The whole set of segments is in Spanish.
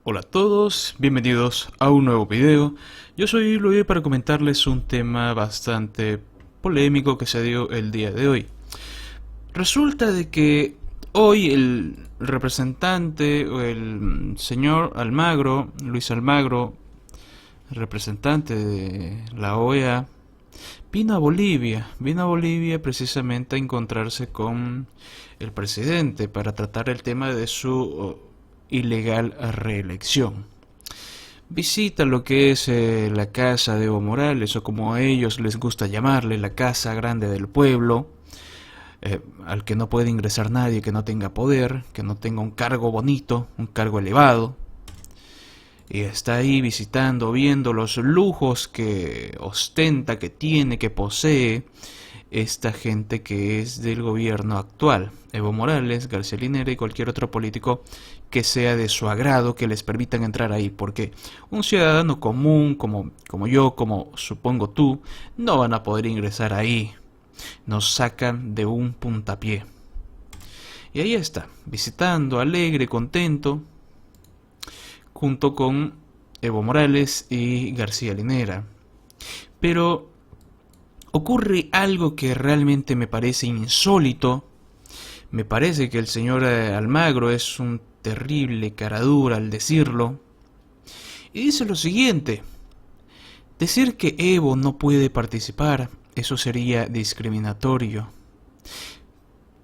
Hola a todos, bienvenidos a un nuevo video. Yo soy Luis para comentarles un tema bastante polémico que se dio el día de hoy. Resulta de que hoy el representante o el señor Almagro, Luis Almagro, representante de la OEA, vino a Bolivia precisamente a encontrarse con el presidente para tratar el tema de su ilegal reelección. Visita lo que es la casa de Evo Morales, o como a ellos les gusta llamarle, la casa grande del pueblo, al que no puede ingresar nadie que no tenga poder, que no tenga un cargo bonito, un cargo elevado. Y está ahí visitando, viendo los lujos que ostenta, que tiene, que posee esta gente que es del gobierno actual. Evo Morales, García Linera y cualquier otro político que sea de su agrado, que les permitan entrar ahí. Porque un ciudadano común, como yo, como supongo tú, no van a poder ingresar ahí. Nos sacan de un puntapié. Y ahí está, visitando, alegre, contento, junto con Evo Morales y García Linera. Pero ocurre algo que realmente me parece insólito. Me parece que el señor Almagro es un terrible caradura al decirlo. Y dice lo siguiente: decir que Evo no puede participar, eso sería discriminatorio.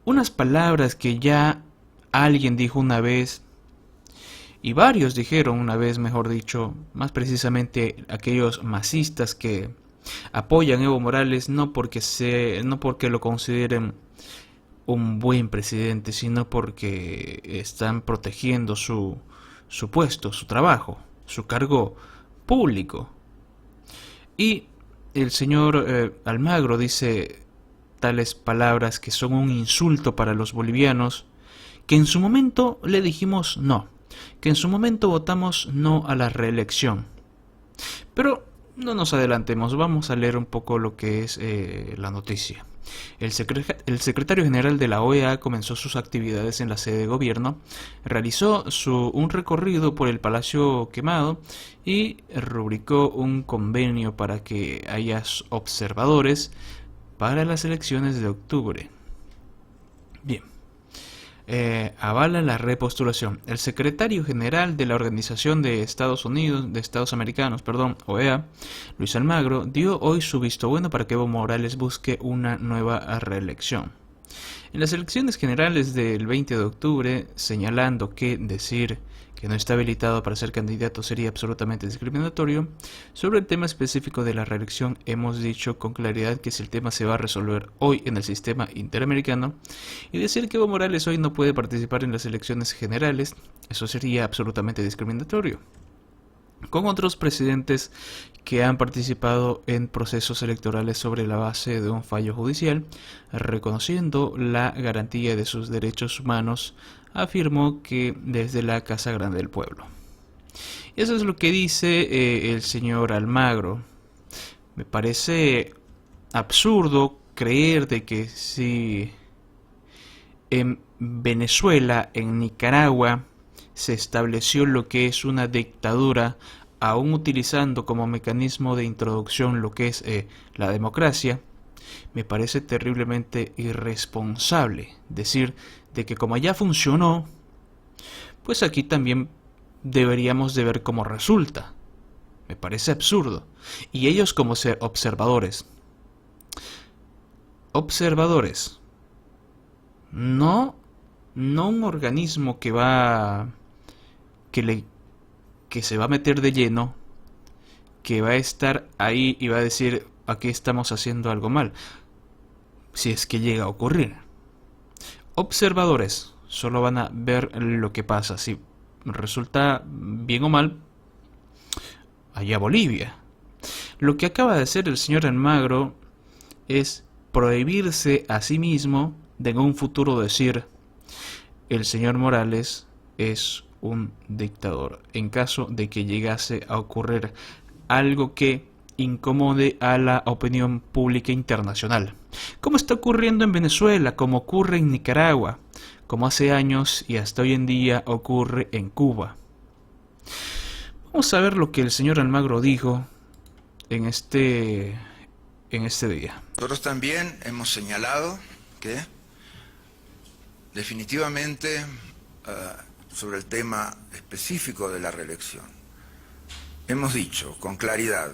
Unas palabras que ya alguien dijo una vez, y varios dijeron una vez, mejor dicho, más precisamente aquellos masistas que apoyan a Evo Morales no porque lo consideren un buen presidente, sino porque están protegiendo su puesto, su trabajo, su cargo público. Y el señor Almagro dice tales palabras que son un insulto para los bolivianos, que en su momento le dijimos no, que en su momento votamos no a la reelección. Pero no nos adelantemos, vamos a leer un poco lo que es la noticia. El secretario general de la OEA comenzó sus actividades en la sede de gobierno, realizó un recorrido por el Palacio Quemado y rubricó un convenio para que haya observadores para las elecciones de octubre. Bien. Avala la repostulación. El secretario general de la Organización de Estados Unidos, de Estados Americanos, OEA, Luis Almagro, dio hoy su visto bueno para que Evo Morales busque una nueva reelección. En las elecciones generales del 20 de octubre, señalando que decir que no está habilitado para ser candidato sería absolutamente discriminatorio, sobre el tema específico de la reelección hemos dicho con claridad que si el tema se va a resolver hoy en el sistema interamericano, y decir que Evo Morales hoy no puede participar en las elecciones generales, eso sería absolutamente discriminatorio. Con otros presidentes que han participado en procesos electorales sobre la base de un fallo judicial, reconociendo la garantía de sus derechos humanos, afirmó que desde la Casa Grande del Pueblo. Eso es lo que dice el señor Almagro. Me parece absurdo creer de que si en Venezuela, en Nicaragua, se estableció lo que es una dictadura, aún utilizando como mecanismo de introducción lo que es la democracia, me parece terriblemente irresponsable decir de que como allá funcionó, pues aquí también deberíamos de ver cómo resulta. Me parece absurdo. Y ellos como ser observadores. Observadores. No un organismo que se va a meter de lleno, que va a estar ahí y va a decir aquí estamos haciendo algo mal, si es que llega a ocurrir. Observadores solo van a ver lo que pasa, si resulta bien o mal, allá Bolivia. Lo que acaba de hacer el señor Almagro es prohibirse a sí mismo de en un futuro decir el señor Morales es un dictador, en caso de que llegase a ocurrir algo que incomode a la opinión pública internacional, como está ocurriendo en Venezuela, como ocurre en Nicaragua, como hace años y hasta hoy en día ocurre en Cuba. Vamos a ver lo que el señor Almagro dijo en este día. Nosotros también hemos señalado que definitivamente sobre el tema específico de la reelección, hemos dicho con claridad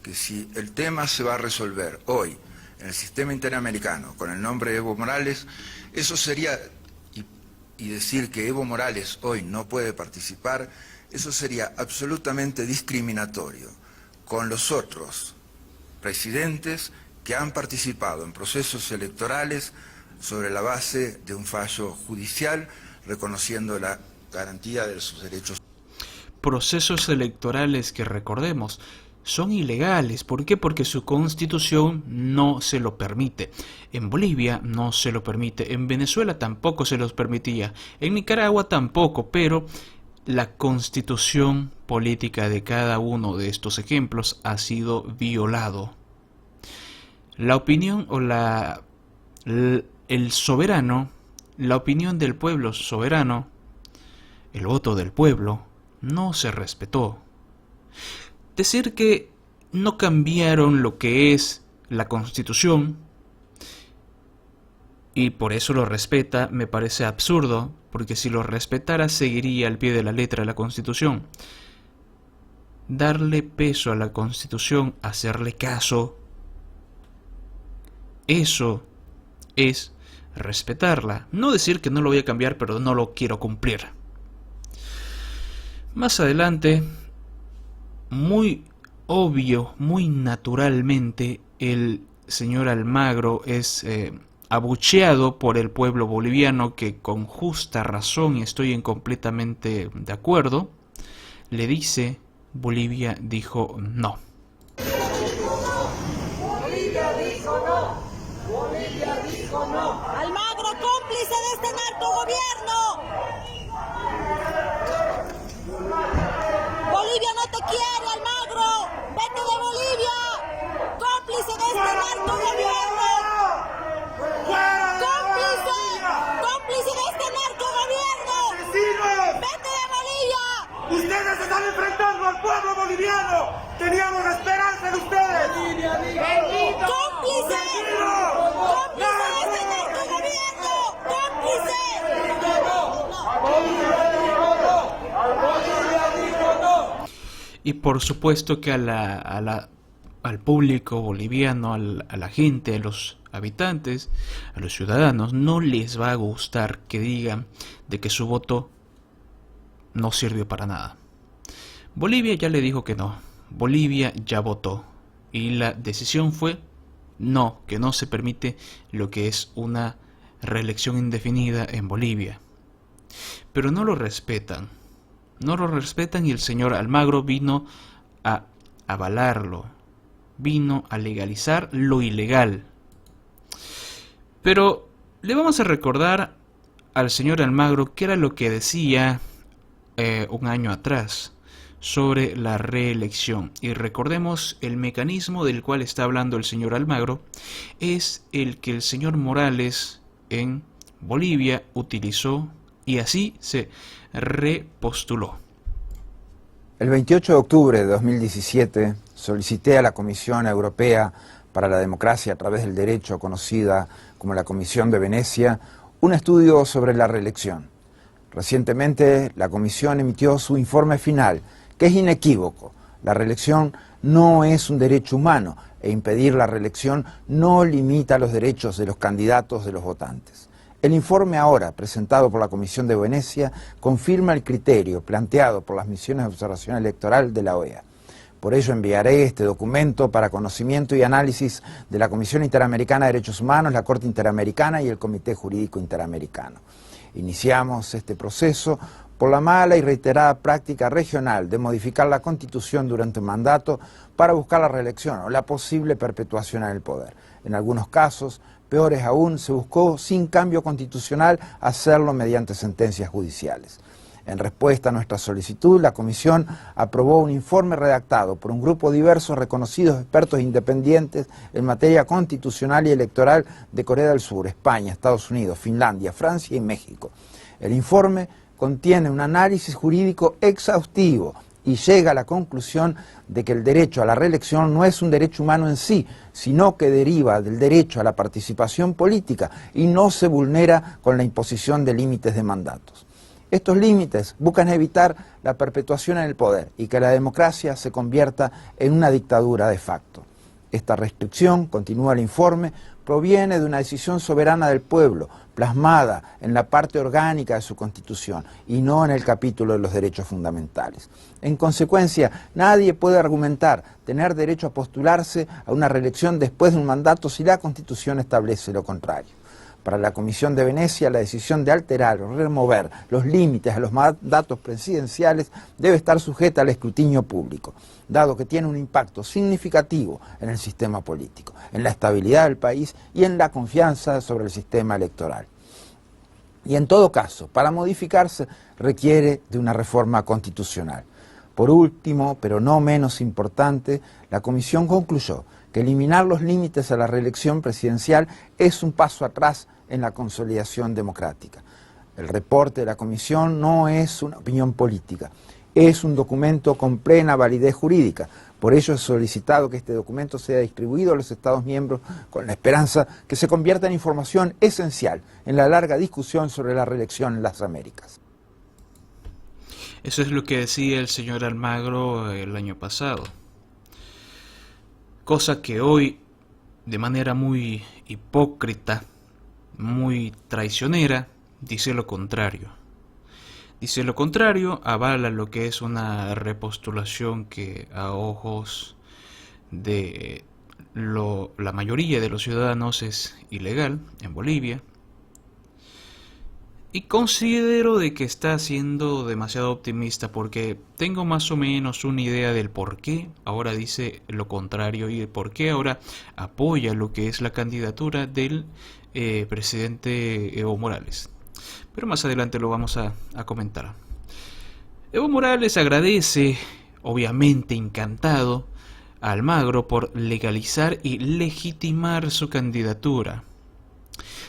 que si el tema se va a resolver hoy en el sistema interamericano con el nombre de Evo Morales, eso sería, y decir que Evo Morales hoy no puede participar, eso sería absolutamente discriminatorio con los otros presidentes que han participado en procesos electorales sobre la base de un fallo judicial reconociendo la garantía de sus derechos. Procesos electorales que, recordemos, son ilegales. ¿Por qué? Porque su constitución no se lo permite. En Bolivia no se lo permite. En Venezuela tampoco se los permitía. En Nicaragua tampoco, pero la constitución política de cada uno de estos ejemplos ha sido violado. La opinión o el soberano, la opinión del pueblo soberano, el voto del pueblo, no se respetó. Decir que no cambiaron lo que es la Constitución y por eso lo respeta me parece absurdo, porque si lo respetara seguiría al pie de la letra la Constitución. Darle peso a la Constitución, hacerle caso, eso es respetarla. No decir que no lo voy a cambiar, pero no lo quiero cumplir. Más adelante, muy obvio, muy naturalmente, el señor Almagro es abucheado por el pueblo boliviano, que con justa razón, y estoy completamente de acuerdo, le dice: Bolivia dijo no. Bolivia dijo no. Bolivia dijo no. Almagro, cómplice de este narcogobierno. Bolivia no te quiere, Almagro. Vete de Bolivia. Cómplice de este narcogobierno. Cómplice de este narcogobierno. Vete de Bolivia. Ustedes se están enfrentando al pueblo boliviano. Teníamos esperanza en ustedes. Cómplice. Cómplice de este narcogobierno. Cómplice. Y por supuesto que al público boliviano, a la gente, a los habitantes, a los ciudadanos, no les va a gustar que digan de que su voto no sirvió para nada. Bolivia ya le dijo que no. Bolivia ya votó. Y la decisión fue no, que no se permite lo que es una reelección indefinida en Bolivia. Pero no lo respetan. No lo respetan y el señor Almagro vino a avalarlo. Vino a legalizar lo ilegal. Pero le vamos a recordar al señor Almagro qué era lo que decía un año atrás sobre la reelección. Y recordemos, el mecanismo del cual está hablando el señor Almagro es el que el señor Morales en Bolivia utilizó y así se repostuló. El 28 de octubre de 2017 solicité a la Comisión Europea para la Democracia a través del Derecho, conocida como la Comisión de Venecia, un estudio sobre la reelección. Recientemente la Comisión emitió su informe final, que es inequívoco. La reelección no es un derecho humano e impedir la reelección no limita los derechos de los candidatos de los votantes. El informe ahora presentado por la Comisión de Venecia confirma el criterio planteado por las misiones de observación electoral de la OEA. Por ello enviaré este documento para conocimiento y análisis de la Comisión Interamericana de Derechos Humanos, la Corte Interamericana y el Comité Jurídico Interamericano. Iniciamos este proceso por la mala y reiterada práctica regional de modificar la Constitución durante un mandato para buscar la reelección o la posible perpetuación en el poder. En algunos casos, peores aún, se buscó sin cambio constitucional hacerlo mediante sentencias judiciales. En respuesta a nuestra solicitud, la Comisión aprobó un informe redactado por un grupo diverso de reconocidos expertos independientes en materia constitucional y electoral de Corea del Sur, España, Estados Unidos, Finlandia, Francia y México. El informe contiene un análisis jurídico exhaustivo y llega a la conclusión de que el derecho a la reelección no es un derecho humano en sí, sino que deriva del derecho a la participación política y no se vulnera con la imposición de límites de mandatos. Estos límites buscan evitar la perpetuación en el poder y que la democracia se convierta en una dictadura de facto. Esta restricción, continúa el informe, proviene de una decisión soberana del pueblo, plasmada en la parte orgánica de su Constitución y no en el capítulo de los derechos fundamentales. En consecuencia, nadie puede argumentar tener derecho a postularse a una reelección después de un mandato si la Constitución establece lo contrario. Para la Comisión de Venecia, la decisión de alterar o remover los límites a los mandatos presidenciales debe estar sujeta al escrutinio público, dado que tiene un impacto significativo en el sistema político, en la estabilidad del país y en la confianza sobre el sistema electoral. Y en todo caso, para modificarse, requiere de una reforma constitucional. Por último, pero no menos importante, la Comisión concluyó que eliminar los límites a la reelección presidencial es un paso atrás en la consolidación democrática. El reporte de la Comisión no es una opinión política, es un documento con plena validez jurídica. Por ello he solicitado que este documento sea distribuido a los Estados miembros con la esperanza que se convierta en información esencial en la larga discusión sobre la reelección en las Américas. Eso es lo que decía el señor Almagro el año pasado. Cosa que hoy, de manera muy hipócrita, muy traicionera, dice lo contrario. Dice lo contrario, avala lo que es una repostulación que a ojos de la mayoría de los ciudadanos es ilegal en Bolivia. Y considero de que está siendo demasiado optimista porque tengo más o menos una idea del por qué ahora dice lo contrario y el por qué ahora apoya lo que es la candidatura del presidente Evo Morales. Pero más adelante lo vamos a comentar. Evo Morales agradece, obviamente encantado, a Almagro por legalizar y legitimar su candidatura.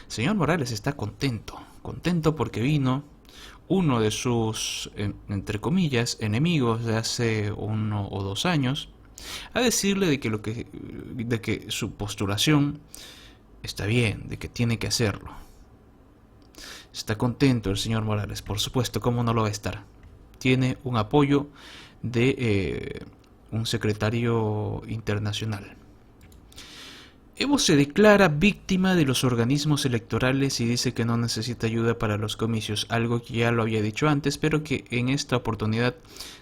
El señor Morales está contento porque vino uno de sus, entre comillas, enemigos de hace 1 o 2 años a decirle de que su postulación está bien, de que tiene que hacerlo. Está contento el señor Morales, por supuesto, ¿cómo no lo va a estar? Tiene un apoyo de un secretario internacional. Evo se declara víctima de los organismos electorales y dice que no necesita ayuda para los comicios, algo que ya lo había dicho antes, pero que en esta oportunidad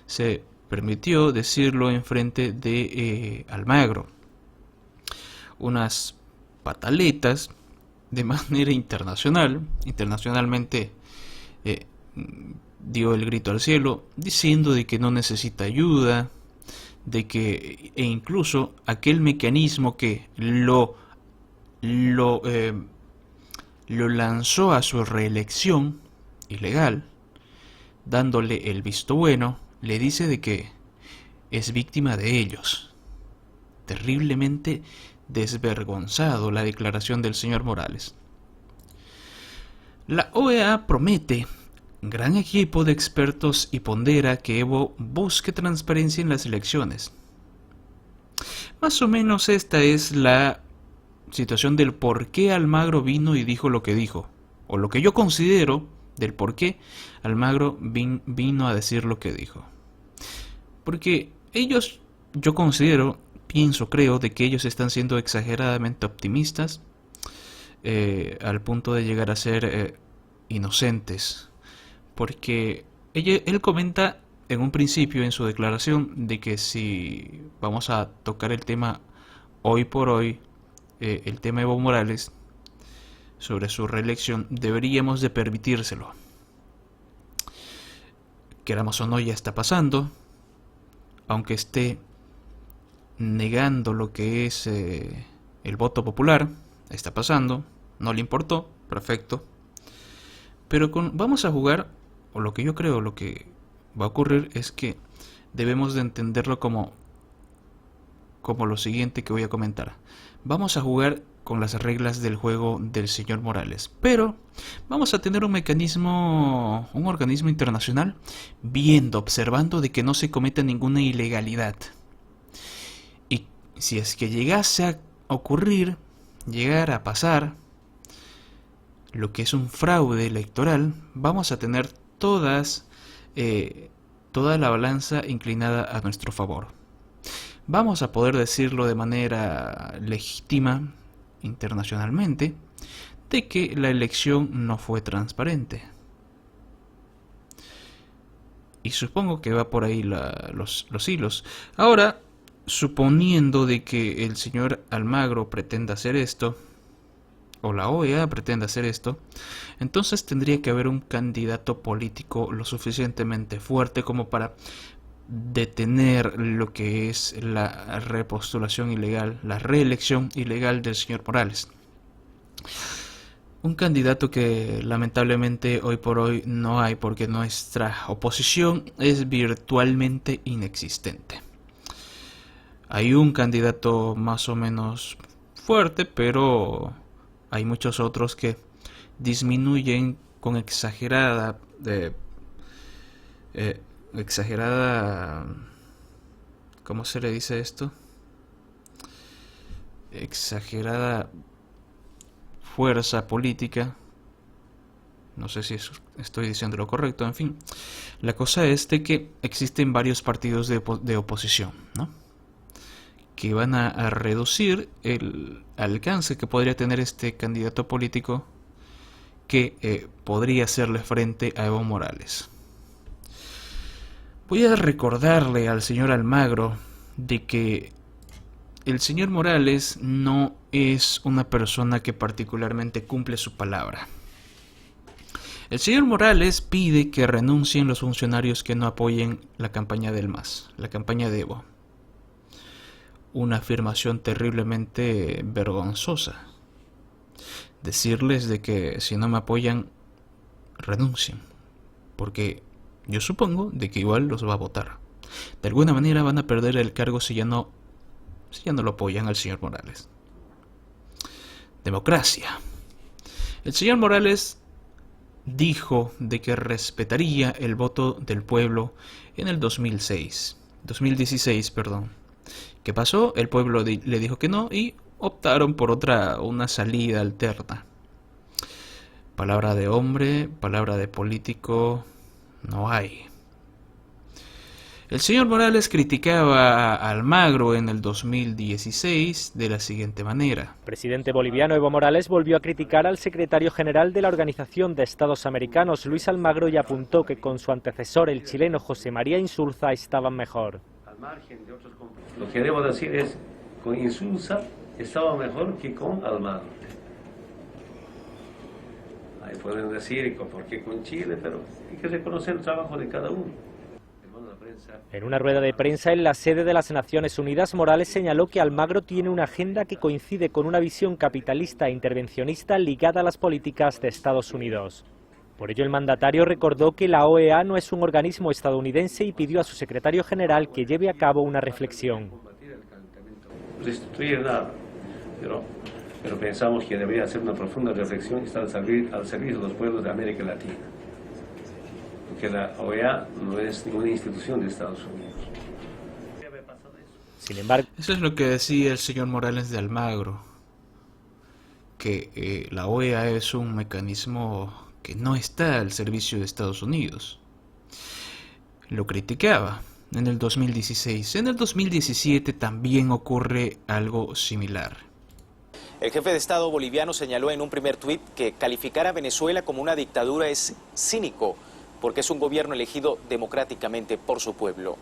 se permitió decirlo en frente de Almagro. Unas pataletas de manera internacionalmente dio el grito al cielo, diciendo de que no necesita ayuda, de que e incluso aquel mecanismo que lo lanzó a su reelección ilegal, dándole el visto bueno, le dice de que es víctima de ellos. Terriblemente desvergonzado la declaración del señor Morales. La OEA promete gran equipo de expertos y pondera que Evo busque transparencia en las elecciones. Más o menos esta es la situación del por qué Almagro vino y dijo lo que dijo, o lo que yo considero del por qué Almagro vino a decir lo que dijo. Porque ellos, yo considero, creo de que ellos están siendo exageradamente optimistas al punto de llegar a ser inocentes. Porque él comenta en un principio en su declaración de que si vamos a tocar el tema hoy por hoy, el tema Evo Morales, sobre su reelección, deberíamos de permitírselo. Queramos o no, ya está pasando, aunque esté negando lo que es el voto popular, está pasando, no le importó, perfecto. Pero vamos a jugar, o lo que yo creo, lo que va a ocurrir es que debemos de entenderlo como lo siguiente que voy a comentar. Vamos a jugar con las reglas del juego del señor Morales. Pero vamos a tener un mecanismo, un organismo internacional viendo, observando de que no se cometa ninguna ilegalidad. Y si es que llegase a ocurrir, llegar a pasar lo que es un fraude electoral, vamos a tener toda la balanza inclinada a nuestro favor. Vamos a poder decirlo de manera legítima internacionalmente de que la elección no fue transparente. Y supongo que va por ahí los hilos. Ahora, suponiendo de que el señor Almagro pretenda hacer esto, o la OEA pretende hacer esto, entonces tendría que haber un candidato político lo suficientemente fuerte como para detener lo que es la repostulación ilegal, la reelección ilegal del señor Morales. Un candidato que lamentablemente hoy por hoy no hay, porque nuestra oposición es virtualmente inexistente. Hay un candidato más o menos fuerte, pero hay muchos otros que disminuyen con exagerada ¿cómo se le dice esto? Exagerada fuerza política. No sé si estoy diciendo lo correcto, en fin. La cosa es de que existen varios partidos de oposición, ¿no? Que van a reducir el alcance que podría tener este candidato político que podría hacerle frente a Evo Morales. Voy a recordarle al señor Almagro de que el señor Morales no es una persona que particularmente cumple su palabra. El señor Morales pide que renuncien los funcionarios que no apoyen la campaña del MAS, la campaña de Evo. Una afirmación terriblemente vergonzosa. Decirles de que si no me apoyan, renuncien. Porque yo supongo de que igual los va a votar. De alguna manera van a perder el cargo si ya no lo apoyan al señor Morales. Democracia. El señor Morales dijo de que respetaría el voto del pueblo en el 2016, perdón. ¿Qué pasó? El pueblo le dijo que no y optaron por una salida alterna. Palabra de hombre, palabra de político, no hay. El señor Morales criticaba a Almagro en el 2016 de la siguiente manera. El presidente boliviano Evo Morales volvió a criticar al secretario general de la Organización de Estados Americanos, Luis Almagro, y apuntó que con su antecesor, el chileno José María Insulza, estaban mejor. Lo que debo decir es, con Insulza estaba mejor que con Almagro. Ahí pueden decir, ¿por qué con Chile? Pero hay que reconocer el trabajo de cada uno. En una rueda de prensa en la sede de las Naciones Unidas, Morales señaló que Almagro tiene una agenda que coincide con una visión capitalista e intervencionista ligada a las políticas de Estados Unidos. Por ello, el mandatario recordó que la OEA no es un organismo estadounidense y pidió a su secretario general que lleve a cabo una reflexión. Restituir nada, pero pensamos que debería hacer una profunda reflexión y estar al servicio de los pueblos de América Latina. Porque la OEA no es ninguna institución de Estados Unidos. Sin embargo, eso es lo que decía el señor Morales de Almagro, que la OEA es un mecanismo que no está al servicio de Estados Unidos. Lo criticaba en el 2016. En el 2017 también ocurre algo similar. El jefe de Estado boliviano señaló en un primer tuit que calificar a Venezuela como una dictadura es cínico, porque es un gobierno elegido democráticamente por su pueblo.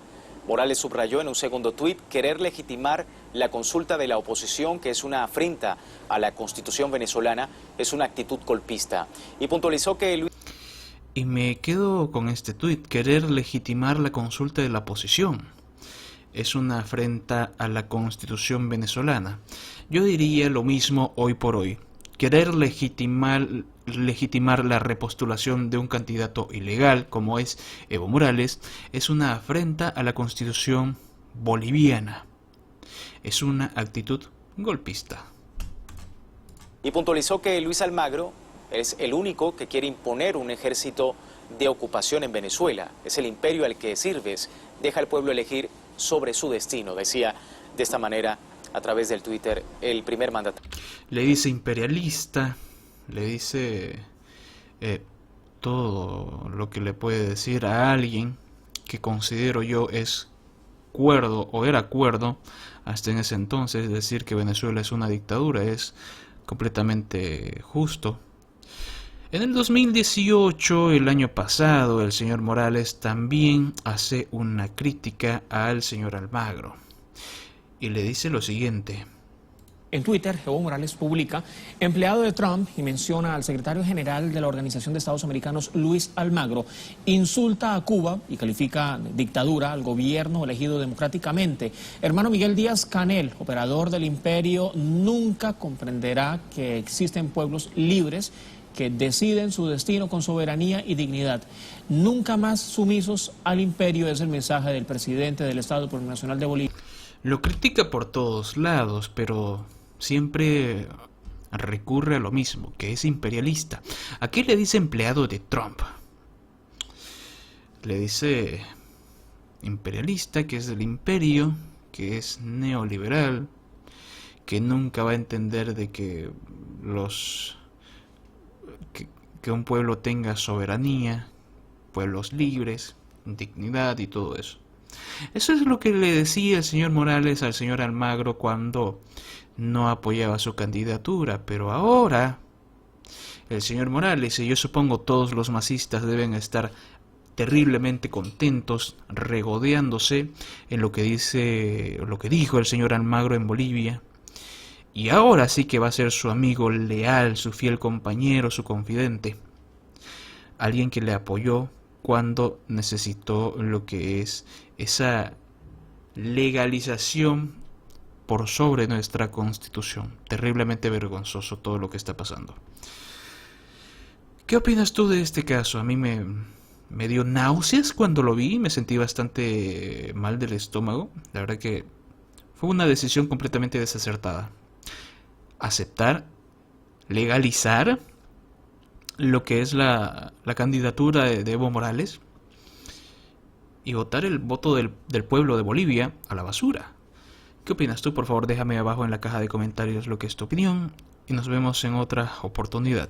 Morales subrayó en un segundo tuit querer legitimar la consulta de la oposición, que es una afrenta a la Constitución venezolana, es una actitud golpista. Y puntualizó que... Y me quedo con este tuit, querer legitimar la consulta de la oposición. Es una afrenta a la Constitución venezolana. Yo diría lo mismo hoy por hoy. Querer legitimar la repostulación de un candidato ilegal como es Evo Morales es una afrenta a la Constitución boliviana. Es una actitud golpista. y puntualizó que Luis Almagro es el único que quiere imponer un ejército de ocupación en Venezuela. Es el imperio al que sirves. Deja al pueblo elegir sobre su destino, decía de esta manera a través del Twitter el primer mandatario. Le dice imperialista, le dice todo lo que le puede decir a alguien que considero yo es cuerdo o era cuerdo hasta en ese entonces. Decir que Venezuela es una dictadura es completamente justo. En el 2018, el año pasado, el señor Morales también hace una crítica al señor Almagro y le dice lo siguiente. En Twitter, Evo Morales publica, empleado de Trump, y menciona al secretario general de la Organización de Estados Americanos, Luis Almagro, insulta a Cuba y califica dictadura al gobierno elegido democráticamente. Hermano Miguel Díaz-Canel, operador del imperio, nunca comprenderá que existen pueblos libres que deciden su destino con soberanía y dignidad. Nunca más sumisos al imperio, es el mensaje del presidente del Estado Plurinacional de Bolivia. Lo critica por todos lados, pero siempre recurre a lo mismo, que es imperialista. ¿A qué le dice empleado de Trump? Le dice imperialista, que es del imperio, que es neoliberal, que nunca va a entender de que que un pueblo tenga soberanía, pueblos libres, dignidad y todo eso. Eso es lo que le decía el señor Morales al señor Almagro cuando no apoyaba su candidatura, pero ahora el señor Morales, y yo supongo todos los masistas, deben estar terriblemente contentos, regodeándose en lo que dijo el señor Almagro en Bolivia. Y ahora sí que va a ser su amigo leal, su fiel compañero, su confidente. Alguien que le apoyó cuando necesitó lo que es esa legalización por sobre nuestra Constitución. Terriblemente vergonzoso todo lo que está pasando. ¿Qué opinas tú de este caso? A mí me dio náuseas cuando lo vi, me sentí bastante mal del estómago. La verdad que fue una decisión completamente desacertada. Aceptar, legalizar lo que es la candidatura de Evo Morales y votar el voto del pueblo de Bolivia a la basura. ¿Qué opinas tú? Por favor, déjame abajo en la caja de comentarios lo que es tu opinión y nos vemos en otra oportunidad.